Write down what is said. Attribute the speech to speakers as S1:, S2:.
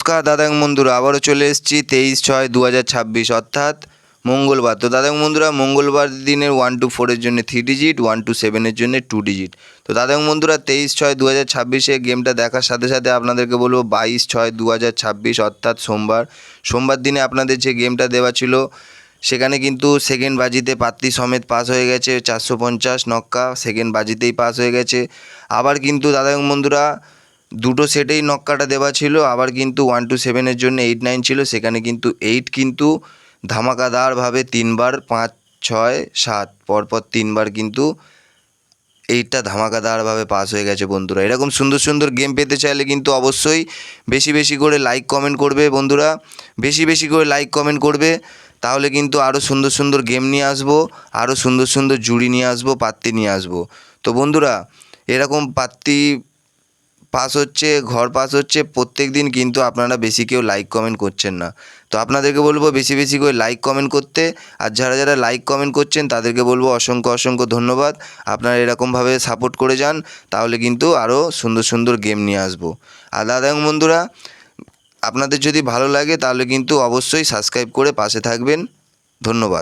S1: নমস্কার দাদা এবং বন্ধুরা, আবারও চলে এসেছি 23/6/2026 অর্থাৎ মঙ্গলবার। তো দাদা এবং বন্ধুরা, মঙ্গলবার দিনের 1 to 4 এর জন্য 3 ডিজিট, 1 to 7 এর জন্য 2 ডিজিট। তো দাদা এবং বন্ধুরা, 23/6/2026 গেমটা দেখার সাথে সাথে আপনাদেরকে বলবো 22/6/2026 অর্থাৎ সোমবার দিনে আপনাদের যে গেমটা দেওয়া ছিল সেখানে কিন্তু সেকেন্ড বাজিতে পাত্তি সমেত পাস হয়ে গেছে। 450 নক্কা সেকেন্ড বাজিতেই পাস হয়ে গেছে। আবার কিন্তু দাদা এবং বন্ধুরা, দুটো সেটেই নক্কাটা দেওয়া ছিল। আবার কিন্তু 1 to 7 এর জন্য 8 9 ছিল, সেখানে কিন্তু 8 কিন্তু ধামাকাদারভাবে 3বার 5 6 7 পরপর 3বার কিন্তু 8টা ধামাকাদারভাবে পাস হয়ে গেছে বন্ধুরা। এরকম সুন্দর সুন্দর গেম পেতে চাইলে কিন্তু অবশ্যই বেশি বেশি করে লাইক কমেন্ট করবে বন্ধুরা, বেশি বেশি করে লাইক কমেন্ট করবে। তাহলে কিন্তু আরও সুন্দর সুন্দর গেম নিয়ে আসবো, আরও সুন্দর সুন্দর জুড়ি নিয়ে আসবো, পাত্তি নিয়ে আসবো। তো বন্ধুরা, এরকম পাত্তি পাস হচ্ছে, ঘর পাস হচ্ছে প্রত্যেক দিন, কিন্তু আপনারা বেশি কেউ লাইক কমেন্ট করছেন না। তো আপনাদেরকে বলবো বেশি বেশি করে লাইক কমেন্ট করতে। আর যারা যারা লাইক কমেন্ট করছেন তাদেরকে বলবো অসংখ্য অসংখ্য ধন্যবাদ। আপনারা এরকমভাবে সাপোর্ট করে যান, তাহলে কিন্তু আরও সুন্দর সুন্দর গেম নিয়ে আসবো। আর দাদা এবং বন্ধুরা, আপনাদের যদি ভালো লাগে তাহলে কিন্তু অবশ্যই সাবস্ক্রাইব করে পাশে থাকবেন। ধন্যবাদ।